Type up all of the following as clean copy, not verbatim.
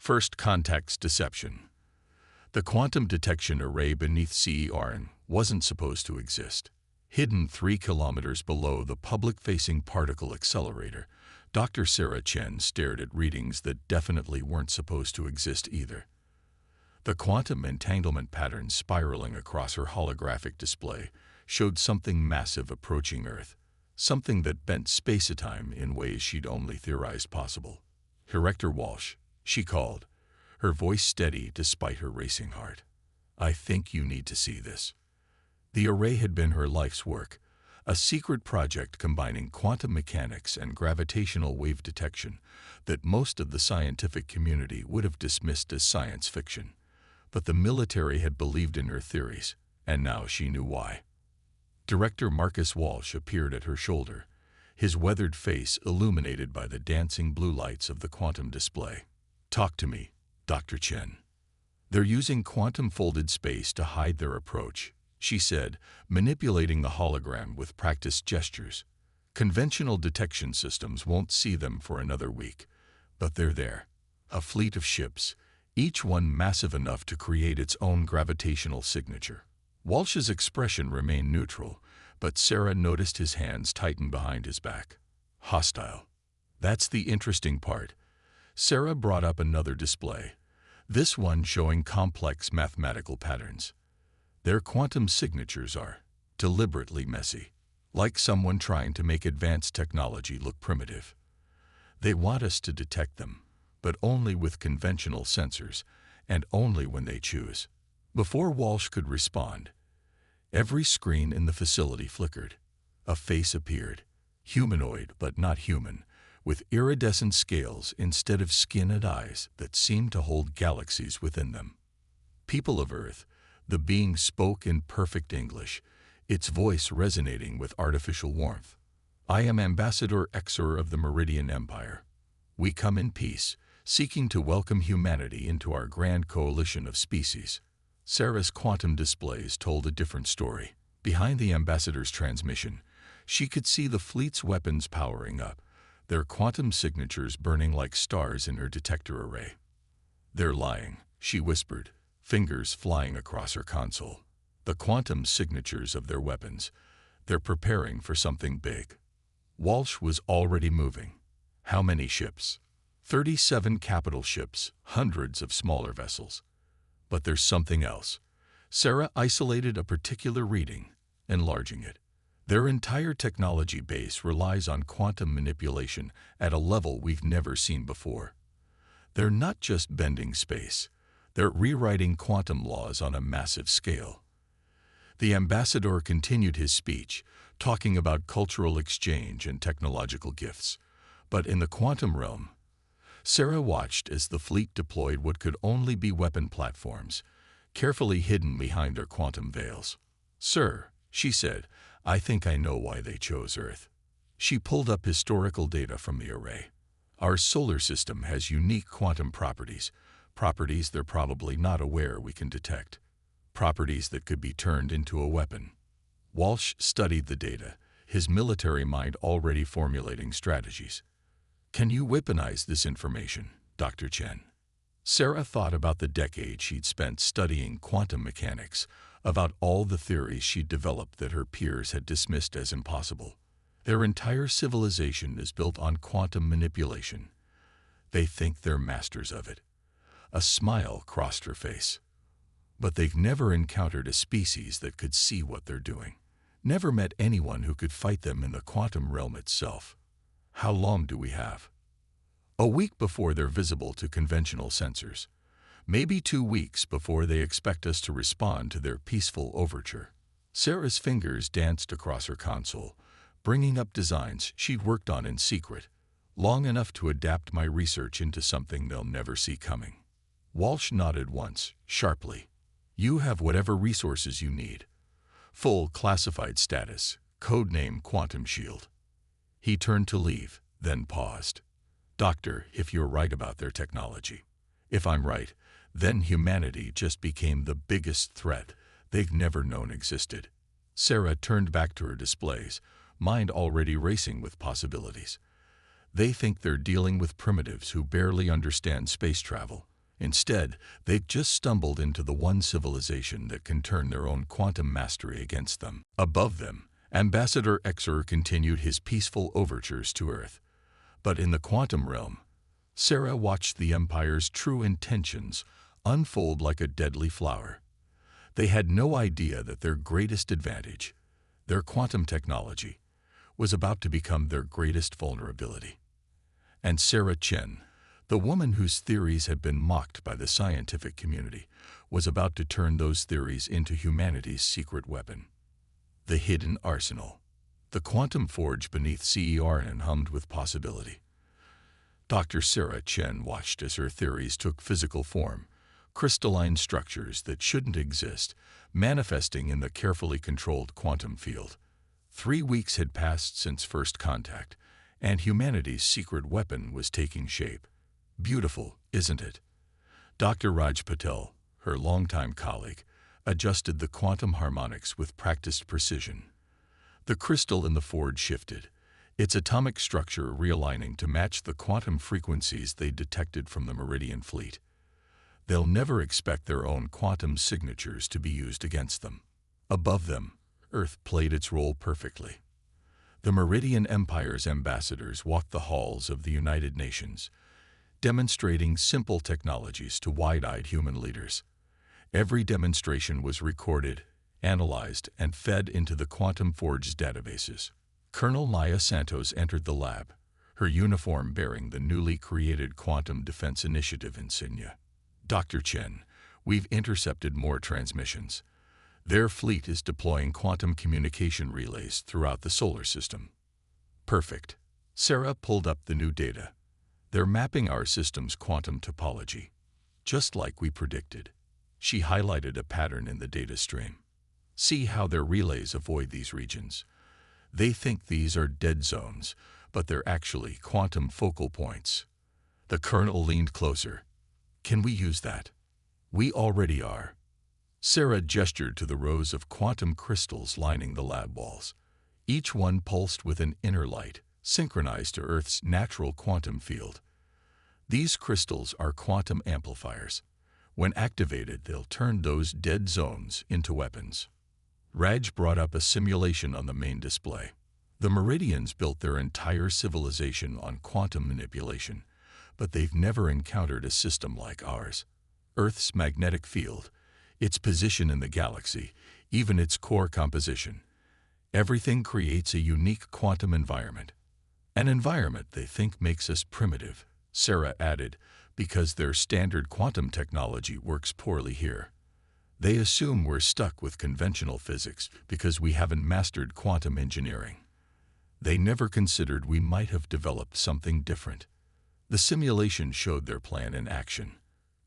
First context deception. The quantum detection array beneath CERN wasn't supposed to exist. Hidden 3 kilometers below the public-facing particle accelerator, Dr. Sarah Chen stared at readings that definitely weren't supposed to exist either. The quantum entanglement patterns spiraling across her holographic display showed something massive approaching Earth, something that bent space-time in ways she'd only theorized possible. "Director Walsh," she called, her voice steady despite her racing heart. "I think you need to see this." The array had been her life's work, a secret project combining quantum mechanics and gravitational wave detection that most of the scientific community would have dismissed as science fiction. But the military had believed in her theories, and now she knew why. Director Marcus Walsh appeared at her shoulder, his weathered face illuminated by the dancing blue lights of the quantum display. "Talk to me, Dr. Chen." "They're using quantum-folded space to hide their approach," she said, manipulating the hologram with practiced gestures. "Conventional detection systems won't see them for another week, but they're there. A fleet of ships, each one massive enough to create its own gravitational signature." Walsh's expression remained neutral, but Sarah noticed his hands tighten behind his back. "Hostile. That's the interesting part." Sarah brought up another display, this one showing complex mathematical patterns. "Their quantum signatures are deliberately messy, like someone trying to make advanced technology look primitive. They want us to detect them, but only with conventional sensors, and only when they choose." Before Walsh could respond, every screen in the facility flickered. A face appeared, humanoid but not human, with iridescent scales instead of skin and eyes that seemed to hold galaxies within them. "People of Earth," the being spoke in perfect English, its voice resonating with artificial warmth. "I am Ambassador Exor of the Meridian Empire. We come in peace, seeking to welcome humanity into our grand coalition of species." Sarah's quantum displays told a different story. Behind the ambassador's transmission, she could see the fleet's weapons powering up, their quantum signatures burning like stars in her detector array. "They're lying," she whispered, fingers flying across her console. "The quantum signatures of their weapons. They're preparing for something big." Walsh was already moving. How many ships? 37 capital ships, hundreds of smaller vessels. But there's something else. Sarah isolated a particular reading, enlarging it. "Their entire technology base relies on quantum manipulation at a level we've never seen before. They're not just bending space, they're rewriting quantum laws on a massive scale." The ambassador continued his speech, talking about cultural exchange and technological gifts. But in the quantum realm, Sarah watched as the fleet deployed what could only be weapon platforms, carefully hidden behind their quantum veils. "Sir," she said, "I think I know why they chose Earth." She pulled up historical data from the array. "Our solar system has unique quantum properties, properties they're probably not aware we can detect, properties that could be turned into a weapon." Walsh studied the data, his military mind already formulating strategies. "Can you weaponize this information, Dr. Chen?" Sarah thought about the decade she'd spent studying quantum mechanics, about all the theories she'd developed that her peers had dismissed as impossible. Their entire civilization is built on quantum manipulation. They think they're masters of it. A smile crossed her face. But they've never encountered a species that could see what they're doing. Never met anyone who could fight them in the quantum realm itself. "How long do we have?" "A week before they're visible to conventional sensors. Maybe 2 weeks before they expect us to respond to their peaceful overture." Sarah's fingers danced across her console, bringing up designs she'd worked on in secret, long enough to adapt my research into something they'll never see coming. Walsh nodded once, sharply. "You have whatever resources you need. Full classified status, codename Quantum Shield." He turned to leave, then paused. "Doctor, if you're right about their technology, if I'm right, then humanity just became the biggest threat they've never known existed." Sarah turned back to her displays, mind already racing with possibilities. "They think they're dealing with primitives who barely understand space travel, Instead, they've just stumbled into the one civilization that can turn their own quantum mastery against them. Above them, Ambassador Xer continued his peaceful overtures to Earth. But in the quantum realm, Sarah watched the Empire's true intentions unfold like a deadly flower. They had no idea that their greatest advantage, their quantum technology, was about to become their greatest vulnerability. And Sarah Chen, the woman whose theories had been mocked by the scientific community, was about to turn those theories into humanity's secret weapon. The hidden arsenal. The quantum forge beneath CERN hummed with possibility. Dr. Sarah Chen watched as her theories took physical form, crystalline structures that shouldn't exist, manifesting in the carefully controlled quantum field. 3 weeks had passed since first contact, and humanity's secret weapon was taking shape. Beautiful, isn't it? Dr. Raj Patel, her longtime colleague, adjusted the quantum harmonics with practiced precision. The crystal in the forge shifted, its atomic structure realigning to match the quantum frequencies they detected from the Meridian fleet. They'll never expect their own quantum signatures to be used against them. Above them, Earth played its role perfectly. The Meridian Empire's ambassadors walked the halls of the United Nations, demonstrating simple technologies to wide-eyed human leaders. Every demonstration was recorded, analyzed, and fed into the Quantum Forge's databases. Colonel Maya Santos entered the lab, her uniform bearing the newly created Quantum Defense Initiative insignia. Dr. Chen, we've intercepted more transmissions. Their fleet is deploying quantum communication relays throughout the solar system. Perfect. Sarah pulled up the new data. They're mapping our system's quantum topology, just like we predicted. She highlighted a pattern in the data stream. See how their relays avoid these regions. They think these are dead zones, but they're actually quantum focal points. The colonel leaned closer. Can we use that? We already are. Sarah gestured to the rows of quantum crystals lining the lab walls. Each one pulsed with an inner light, synchronized to Earth's natural quantum field. These crystals are quantum amplifiers. When activated, they'll turn those dead zones into weapons. Raj brought up a simulation on the main display. The Meridians built their entire civilization on quantum manipulation, but they've never encountered a system like ours. Earth's magnetic field, its position in the galaxy, even its core composition. Everything creates a unique quantum environment. An environment they think makes us primitive, Sarah added, because their standard quantum technology works poorly here. They assume we're stuck with conventional physics because we haven't mastered quantum engineering. They never considered we might have developed something different. The simulation showed their plan in action.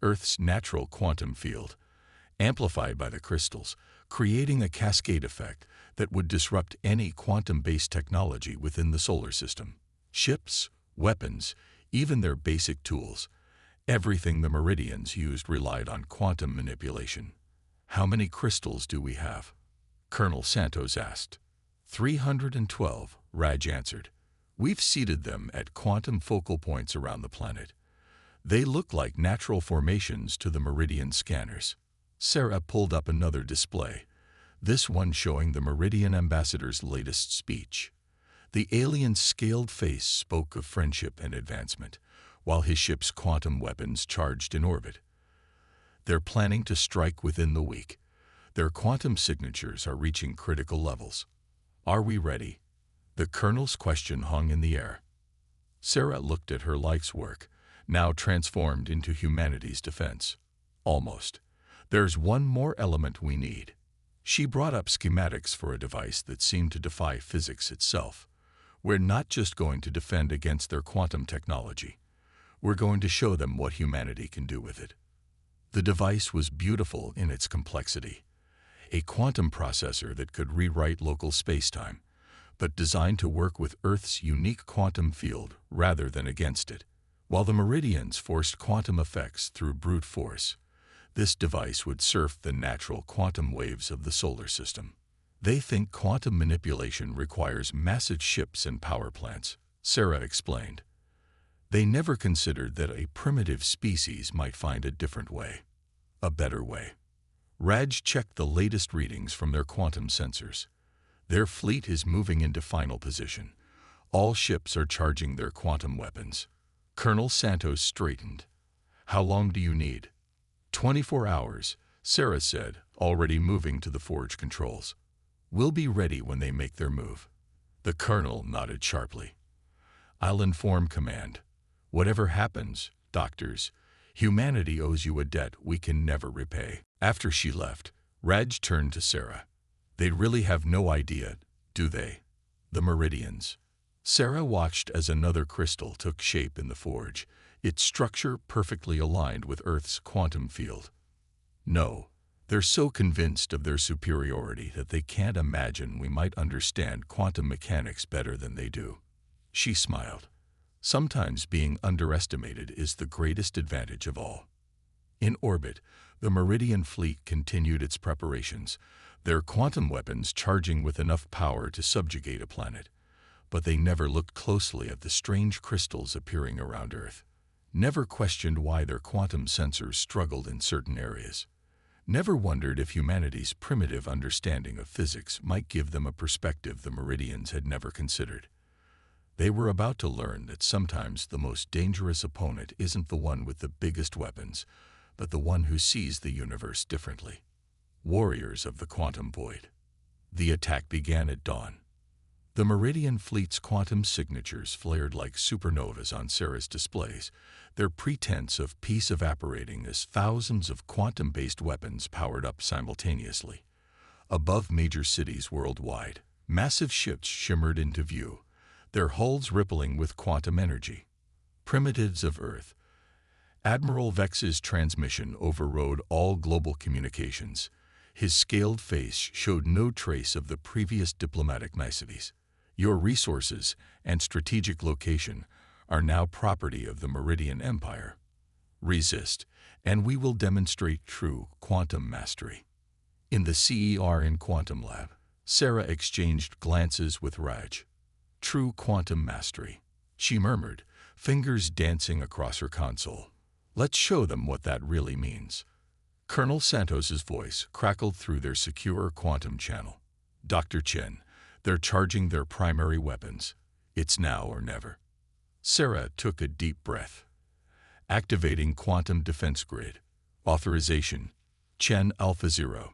Earth's natural quantum field, amplified by the crystals, creating a cascade effect that would disrupt any quantum-based technology within the solar system. Ships, weapons, even their basic tools. Everything the Meridians used relied on quantum manipulation. How many crystals do we have? Colonel Santos asked. 312, Raj answered. We've seeded them at quantum focal points around the planet. They look like natural formations to the Meridian scanners. Sarah pulled up another display, this one showing the Meridian ambassador's latest speech. The alien's scaled face spoke of friendship and advancement, while his ship's quantum weapons charged in orbit. They're planning to strike within the week. Their quantum signatures are reaching critical levels. Are we ready? The colonel's question hung in the air. Sarah looked at her life's work, now transformed into humanity's defense. Almost. There's one more element we need. She brought up schematics for a device that seemed to defy physics itself. We're not just going to defend against their quantum technology. We're going to show them what humanity can do with it. The device was beautiful in its complexity. A quantum processor that could rewrite local spacetime, but designed to work with Earth's unique quantum field rather than against it. While the Meridians forced quantum effects through brute force, this device would surf the natural quantum waves of the solar system. They think quantum manipulation requires massive ships and power plants, Sarah explained. They never considered that a primitive species might find a different way, a better way. Raj checked the latest readings from their quantum sensors. Their fleet is moving into final position. All ships are charging their quantum weapons. Colonel Santos straightened. "How long do you need?" 24 hours, Sarah said, already moving to the forge controls. "We'll be ready when they make their move." The colonel nodded sharply. "I'll inform command. Whatever happens, doctors, humanity owes you a debt we can never repay." After she left, Raj turned to Sarah. "They really have no idea, do they? The Meridians." Sarah watched as another crystal took shape in the forge, its structure perfectly aligned with Earth's quantum field. "No, they're so convinced of their superiority that they can't imagine we might understand quantum mechanics better than they do." She smiled. Sometimes being underestimated is the greatest advantage of all. In orbit, the Meridian fleet continued its preparations, their quantum weapons charging with enough power to subjugate a planet. But they never looked closely at the strange crystals appearing around Earth, never questioned why their quantum sensors struggled in certain areas, never wondered if humanity's primitive understanding of physics might give them a perspective the Meridians had never considered. They were about to learn that sometimes the most dangerous opponent isn't the one with the biggest weapons, but the one who sees the universe differently. Warriors of the quantum void. The attack began at dawn. The Meridian fleet's quantum signatures flared like supernovas on Sarah's displays, their pretense of peace evaporating as thousands of quantum-based weapons powered up simultaneously. Above major cities worldwide, massive ships shimmered into view, their hulls rippling with quantum energy. Primitives of Earth. Admiral Vex's transmission overrode all global communications. His scaled face showed no trace of the previous diplomatic niceties. "Your resources and strategic location are now property of the Meridian Empire. Resist, and we will demonstrate true quantum mastery." In the CER in Quantum Lab, Sarah exchanged glances with Raj. "True quantum mastery," she murmured, fingers dancing across her console. "Let's show them what that really means." Colonel Santos's voice crackled through their secure quantum channel. "Dr. Chen, they're charging their primary weapons. It's now or never." Sarah took a deep breath. Activating quantum defense grid. Authorization. Chen Alpha 0.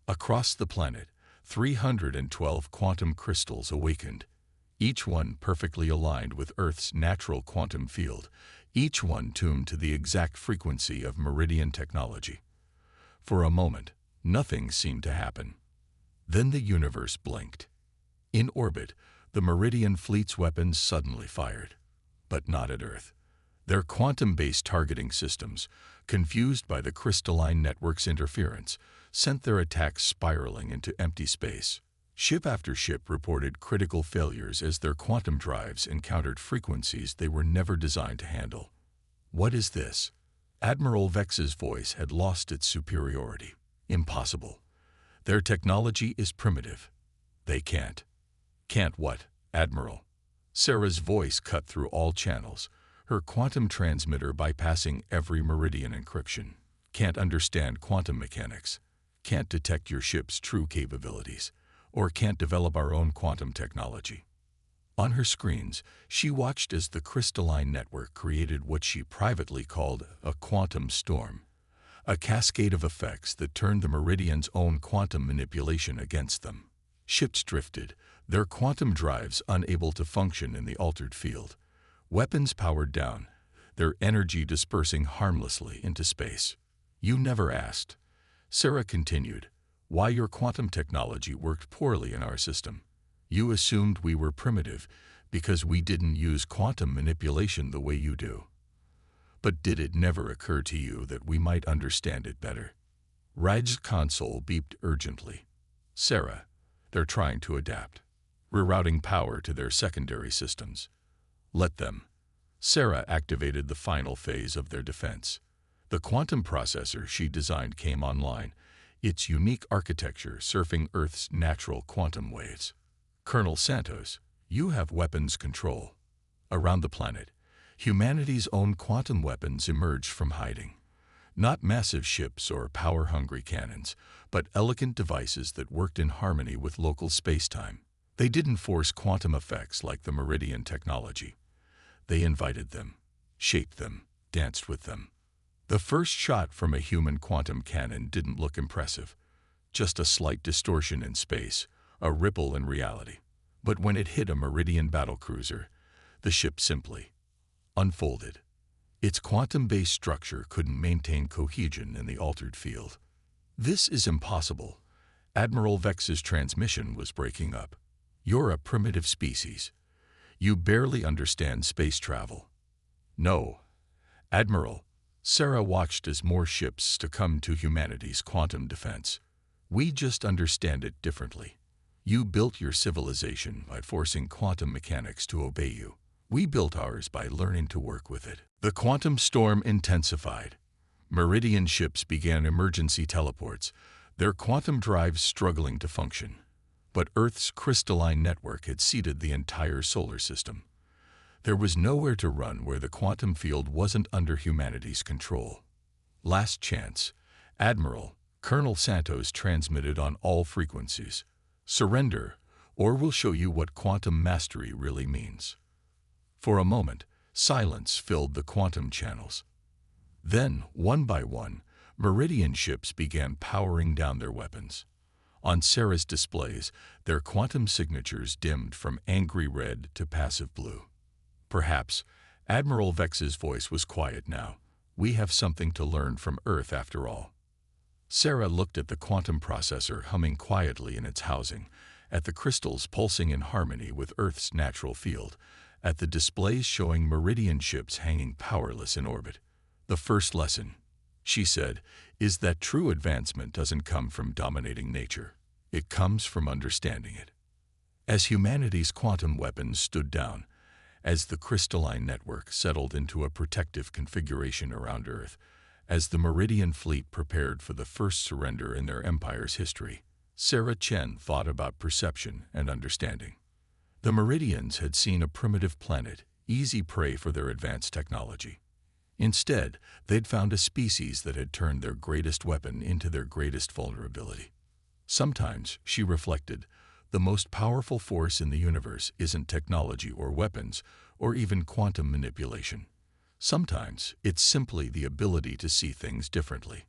Across the planet, 312 quantum crystals awakened, each one perfectly aligned with Earth's natural quantum field, each one tuned to the exact frequency of Meridian technology. For a moment, nothing seemed to happen. Then the universe blinked. In orbit, the Meridian fleet's weapons suddenly fired. But not at Earth. Their quantum-based targeting systems, confused by the crystalline network's interference, sent their attacks spiraling into empty space. Ship after ship reported critical failures as their quantum drives encountered frequencies they were never designed to handle. "What is this?" Admiral Vex's voice had lost its superiority. "Impossible. Their technology is primitive. They can't." "Can't what, Admiral?" Sarah's voice cut through all channels, her quantum transmitter bypassing every Meridian encryption. "Can't understand quantum mechanics. Can't detect your ship's true capabilities. Or can't develop our own quantum technology." On her screens, she watched as the crystalline network created what she privately called a quantum storm, a cascade of effects that turned the Meridian's own quantum manipulation against them. Ships drifted, their quantum drives unable to function in the altered field, weapons powered down, their energy dispersing harmlessly into space. "You never asked," Sarah continued, "why your quantum technology worked poorly in our system. You assumed we were primitive because we didn't use quantum manipulation the way you do. But did it never occur to you that we might understand it better?" Raj's console beeped urgently. "Sarah, they're trying to adapt. Rerouting power to their secondary systems. Let them." Sarah activated the final phase of their defense. The quantum processor she designed came online, its unique architecture surfing Earth's natural quantum waves. "Colonel Santos, you have weapons control. Around the planet, Humanity's own quantum weapons emerged from hiding. Not massive ships or power-hungry cannons, but elegant devices that worked in harmony with local spacetime. They didn't force quantum effects like the Meridian technology. They invited them, shaped them, danced with them. The first shot from a human quantum cannon didn't look impressive. Just a slight distortion in space, a ripple in reality. But when it hit a Meridian battlecruiser, the ship simply unfolded. Its quantum-based structure couldn't maintain cohesion in the altered field. This is impossible. Admiral Vex's transmission was breaking up. You're a primitive species. You barely understand space travel. No, Admiral. Sarah watched as more ships succumbed to humanity's quantum defense. We just understand it differently. You built your civilization by forcing quantum mechanics to obey you. We built ours by learning to work with it. The quantum storm intensified. Meridian ships began emergency teleports, their quantum drives struggling to function. But Earth's crystalline network had seeded the entire solar system. There was nowhere to run where the quantum field wasn't under humanity's control. Last chance, Admiral, Colonel Santos transmitted on all frequencies. Surrender, or we'll show you what quantum mastery really means. For a moment, silence filled the quantum channels. Then, one by one, Meridian ships began powering down their weapons. On Sarah's displays, their quantum signatures dimmed from angry red to passive blue. Perhaps Admiral Vex's voice was quiet now. We have something to learn from Earth after all. Sarah looked at the quantum processor humming quietly in its housing, at the crystals pulsing in harmony with Earth's natural field, at the displays showing Meridian ships hanging powerless in orbit. The first lesson, she said, is that true advancement doesn't come from dominating nature. It comes from understanding it. As humanity's quantum weapons stood down, as the crystalline network settled into a protective configuration around Earth, as the Meridian fleet prepared for the first surrender in their empire's history, Sarah Chen thought about perception and understanding. The Meridians had seen a primitive planet, easy prey for their advanced technology. Instead, they'd found a species that had turned their greatest weapon into their greatest vulnerability. Sometimes, she reflected, the most powerful force in the universe isn't technology or weapons, or even quantum manipulation. Sometimes, it's simply the ability to see things differently.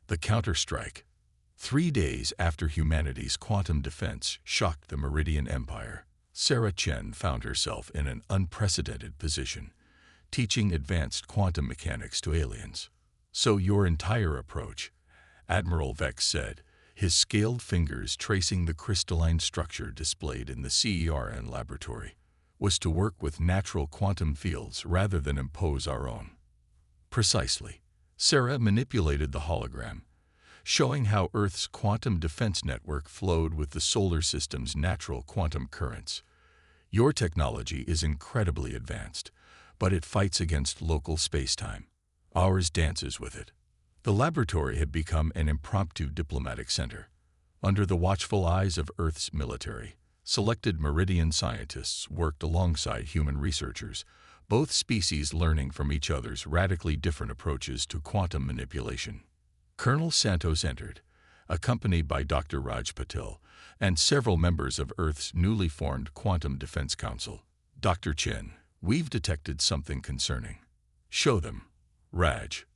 The counterstrike. 3 days after humanity's quantum defense shocked the Meridian Empire, Sarah Chen found herself in an unprecedented position, teaching advanced quantum mechanics to aliens. So your entire approach, Admiral Vex said, his scaled fingers tracing the crystalline structure displayed in the CERN laboratory, was to work with natural quantum fields rather than impose our own. Precisely. Sarah manipulated the hologram, showing how Earth's quantum defense network flowed with the solar system's natural quantum currents. Your technology is incredibly advanced, but it fights against local spacetime. Ours dances with it. The laboratory had become an impromptu diplomatic center. Under the watchful eyes of Earth's military, selected Meridian scientists worked alongside human researchers, both species learning from each other's radically different approaches to quantum manipulation. Colonel Santos entered, accompanied by Dr. Raj Patil and several members of Earth's newly formed Quantum Defense Council. Dr. Chen, we've detected something concerning. Show them. Raj.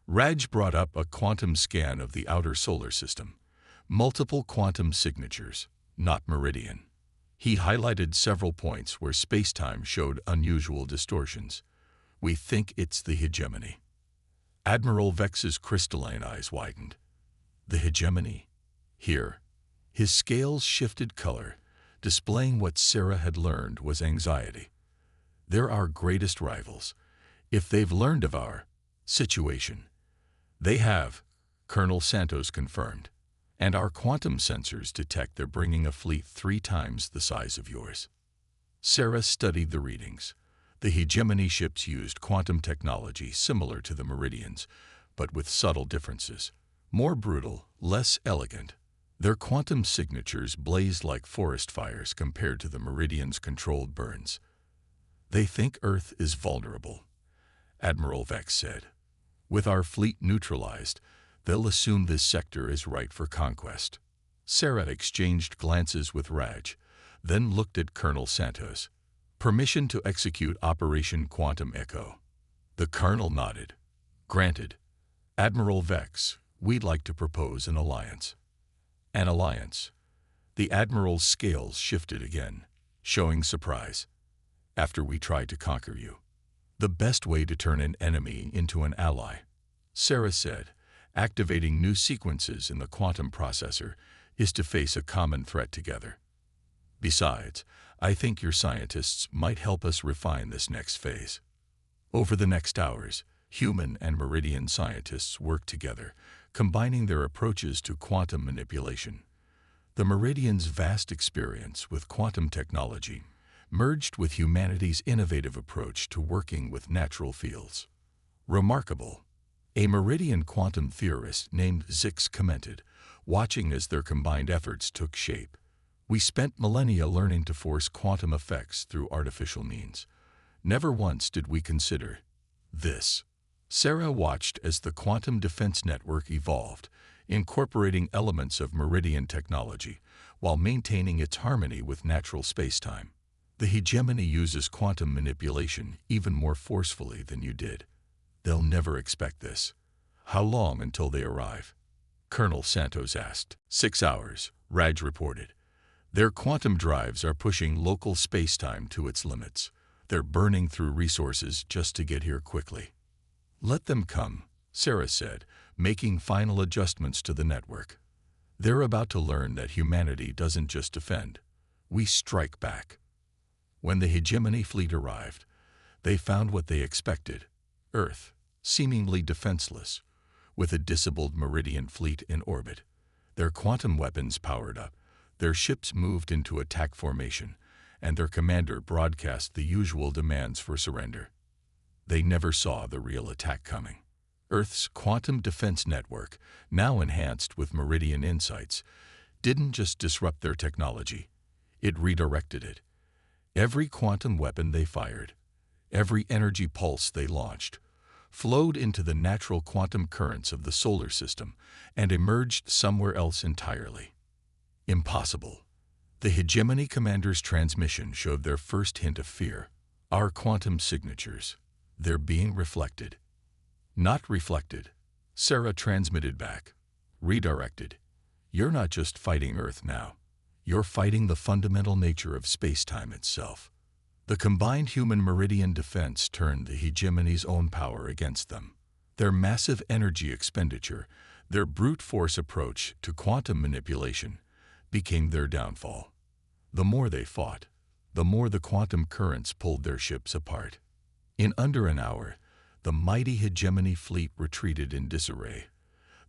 Raj brought up a quantum scan of the outer solar system. Multiple quantum signatures, not Meridian. He highlighted several points where spacetime showed unusual distortions. We think it's the hegemony. Admiral Vex's crystalline eyes widened. The hegemony. Here. His scales shifted color, displaying what Sarah had learned was anxiety. They're our greatest rivals. If they've learned of our situation, they have, Colonel Santos confirmed. And our quantum sensors detect they're bringing a fleet 3 times the size of yours. Sarah studied the readings. The hegemony ships used quantum technology similar to the Meridians, but with subtle differences. More brutal, less elegant. Their quantum signatures blazed like forest fires compared to the Meridians' controlled burns. They think Earth is vulnerable, Admiral Vex said. With our fleet neutralized, they'll assume this sector is ripe for conquest. Sarah exchanged glances with Raj, then looked at Colonel Santos. Permission to execute Operation Quantum Echo. The colonel nodded. Granted. Admiral Vex, we'd like to propose an alliance. An alliance? The admiral's scales shifted again, showing surprise. After we tried to conquer you. The best way to turn an enemy into an ally, Sarah said, activating new sequences in the quantum processor, is to face a common threat together. Besides, I think your scientists might help us refine this next phase. Over the next hours, human and Meridian scientists worked together, combining their approaches to quantum manipulation. The Meridians' vast experience with quantum technology merged with humanity's innovative approach to working with natural fields. Remarkable. A Meridian quantum theorist named Zix commented, watching as their combined efforts took shape. We spent millennia learning to force quantum effects through artificial means. Never once did we consider this. Sarah watched as the quantum defense network evolved, incorporating elements of Meridian technology while maintaining its harmony with natural spacetime. The hegemony uses quantum manipulation even more forcefully than you did. They'll never expect this. How long until they arrive? Colonel Santos asked. 6 hours, Raj reported. Their quantum drives are pushing local spacetime to its limits. They're burning through resources just to get here quickly. Let them come, Sarah said, making final adjustments to the network. They're about to learn that humanity doesn't just defend. We strike back. When the hegemony fleet arrived, they found what they expected. Earth, seemingly defenseless, with a disabled Meridian fleet in orbit. Their quantum weapons powered up, their ships moved into attack formation, and their commander broadcast the usual demands for surrender. They never saw the real attack coming. Earth's quantum defense network, now enhanced with Meridian insights, didn't just disrupt their technology, it redirected it. Every quantum weapon they fired, every energy pulse they launched, flowed into the natural quantum currents of the solar system and emerged somewhere else entirely. Impossible. The hegemony commander's transmission showed their first hint of fear. Our quantum signatures. They're being reflected. Not reflected. Sarah transmitted back. Redirected. You're not just fighting Earth now. You're fighting the fundamental nature of space-time itself. The combined human Meridian defense turned the hegemony's own power against them. Their massive energy expenditure, their brute force approach to quantum manipulation, became their downfall. The more they fought, the more the quantum currents pulled their ships apart. In under an hour, the mighty hegemony fleet retreated in disarray,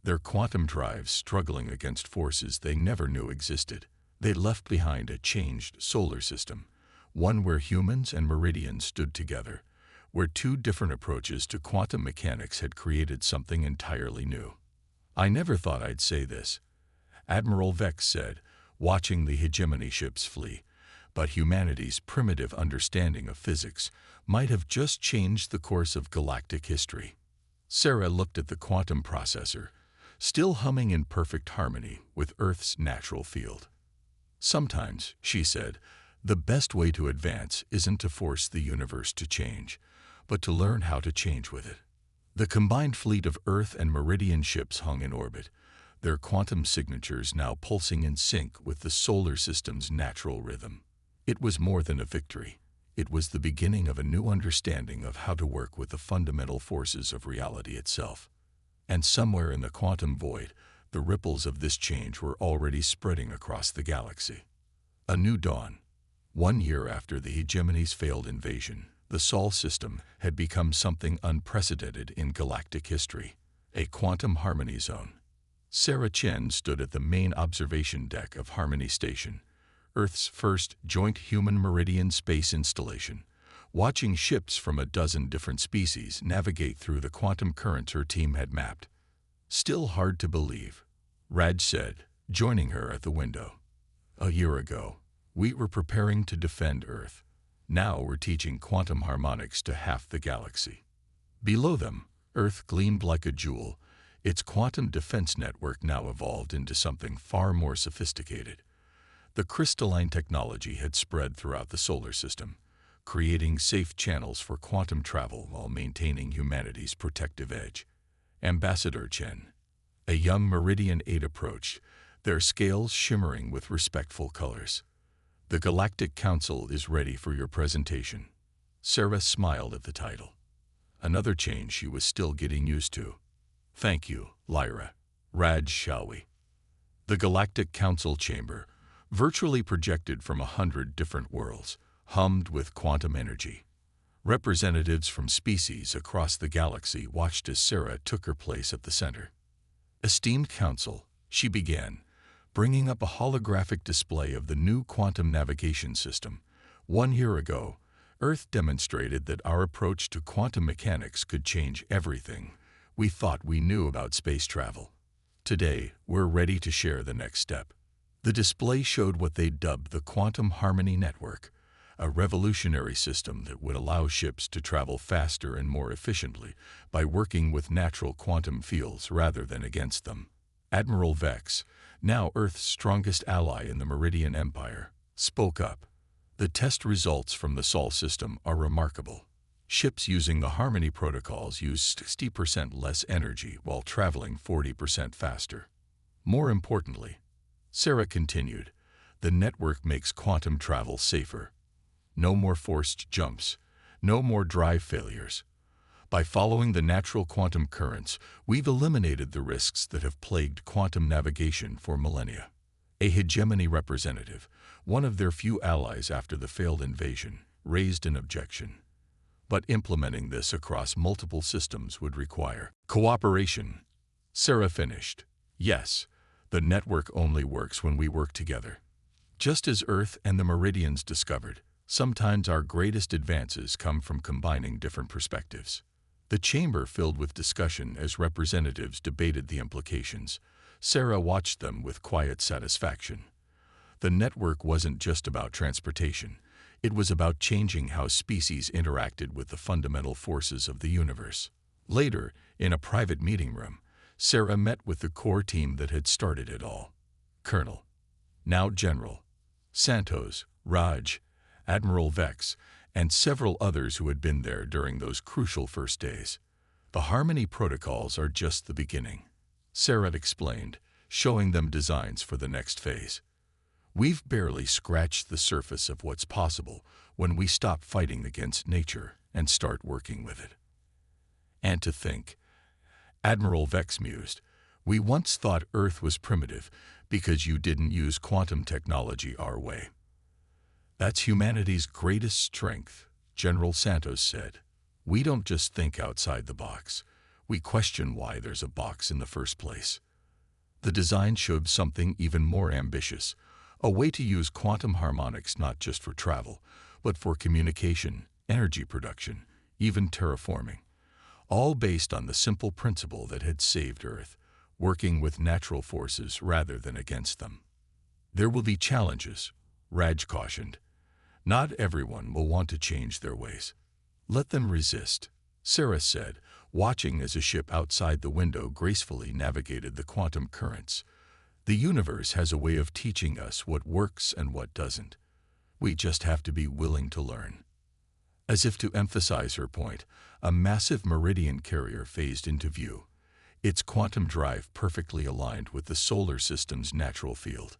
their quantum drives struggling against forces they never knew existed. They left behind a changed solar system, one where humans and Meridians stood together, where two different approaches to quantum mechanics had created something entirely new. I never thought I'd say this, Admiral Vex said, watching the hegemony ships flee, but humanity's primitive understanding of physics might have just changed the course of galactic history. Sarah looked at the quantum processor, still humming in perfect harmony with Earth's natural field. Sometimes, she said, the best way to advance isn't to force the universe to change, but to learn how to change with it. The combined fleet of Earth and Meridian ships hung in orbit, their quantum signatures now pulsing in sync with the solar system's natural rhythm. It was more than a victory. It was the beginning of a new understanding of how to work with the fundamental forces of reality itself. And somewhere in the quantum void, the ripples of this change were already spreading across the galaxy. A new dawn. 1 year after the hegemony's failed invasion, the Sol system had become something unprecedented in galactic history, a quantum harmony zone. Sarah Chen stood at the main observation deck of Harmony Station, Earth's first joint human-Meridian space installation, watching ships from a dozen different species navigate through the quantum currents her team had mapped. Still hard to believe, Raj said, joining her at the window. A year ago, we were preparing to defend Earth. Now we're teaching quantum harmonics to half the galaxy. Below them, Earth gleamed like a jewel. Its quantum defense network now evolved into something far more sophisticated. The crystalline technology had spread throughout the solar system, creating safe channels for quantum travel while maintaining humanity's protective edge. Ambassador Chen, a young Meridian 8 approached, their scales shimmering with respectful colors. "The Galactic Council is ready for your presentation." Sarah smiled at the title. Another change she was still getting used to. "Thank you, Lyra. Raj, shall we?" The Galactic Council chamber, virtually projected from 100 different worlds, hummed with quantum energy. Representatives from species across the galaxy watched as Sarah took her place at the center. "Esteemed Council," she began, bringing up a holographic display of the new quantum navigation system. "1 year ago, Earth demonstrated that our approach to quantum mechanics could change everything we thought we knew about space travel. Today, we're ready to share the next step." The display showed what they dubbed the Quantum Harmony Network, a revolutionary system that would allow ships to travel faster and more efficiently by working with natural quantum fields rather than against them. Admiral Vex, now Earth's strongest ally in the Meridian Empire, spoke up. "The test results from the Sol system are remarkable. Ships using the Harmony protocols use 60% less energy while traveling 40% faster. More importantly," Sarah continued, "the network makes quantum travel safer. No more forced jumps, no more drive failures. By following the natural quantum currents, we've eliminated the risks that have plagued quantum navigation for millennia." A hegemony representative, one of their few allies after the failed invasion, raised an objection. "But implementing this across multiple systems would require cooperation." Sarah finished. "Yes, the network only works when we work together. Just as Earth and the Meridians discovered, sometimes our greatest advances come from combining different perspectives." The chamber filled with discussion as representatives debated the implications. Sarah watched them with quiet satisfaction. The network wasn't just about transportation. It was about changing how species interacted with the fundamental forces of the universe. Later, in a private meeting room, Sarah met with the core team that had started it all. Colonel, now General, Santos, Raj, Admiral Vex, and several others who had been there during those crucial first days. "The Harmony protocols are just the beginning," Sarah explained, showing them designs for the next phase. "We've barely scratched the surface of what's possible when we stop fighting against nature and start working with it." "And to think," Admiral Vex mused, "we once thought Earth was primitive because you didn't use quantum technology our way." "That's humanity's greatest strength," General Santos said. "We don't just think outside the box. We question why there's a box in the first place." The design showed something even more ambitious, a way to use quantum harmonics not just for travel, but for communication, energy production, even terraforming. All based on the simple principle that had saved Earth, working with natural forces rather than against them. "There will be challenges," Raj cautioned. "Not everyone will want to change their ways. Let them resist," Sarah said, watching as a ship outside the window gracefully navigated the quantum currents. "The universe has a way of teaching us what works and what doesn't. We just have to be willing to learn." As if to emphasize her point, a massive Meridian carrier phased into view, its quantum drive perfectly aligned with the solar system's natural field.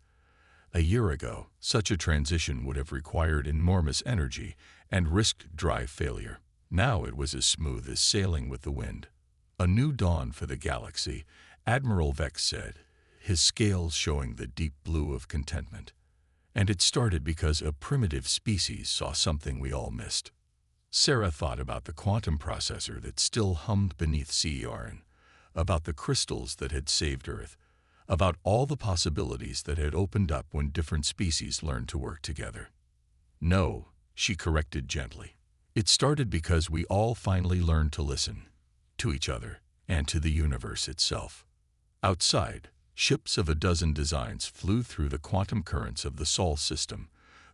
A year ago, such a transition would have required enormous energy and risked drive failure. Now it was as smooth as sailing with the wind. "A new dawn for the galaxy," Admiral Vex said, his scales showing the deep blue of contentment. "And it started because a primitive species saw something we all missed." Sarah thought about the quantum processor that still hummed beneath CERN, about the crystals that had saved Earth, about all the possibilities that had opened up when different species learned to work together. "No," she corrected gently. "It started because we all finally learned to listen, to each other, and to the universe itself." Outside, ships of a dozen designs flew through the quantum currents of the Sol system,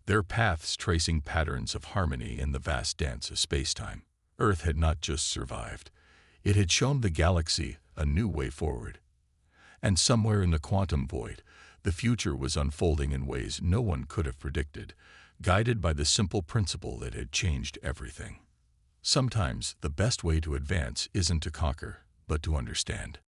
their paths tracing patterns of harmony in the vast dance of spacetime. Earth had not just survived. It had shown the galaxy a new way forward. And somewhere in the quantum void, the future was unfolding in ways no one could have predicted, guided by the simple principle that had changed everything. Sometimes the best way to advance isn't to conquer, but to understand.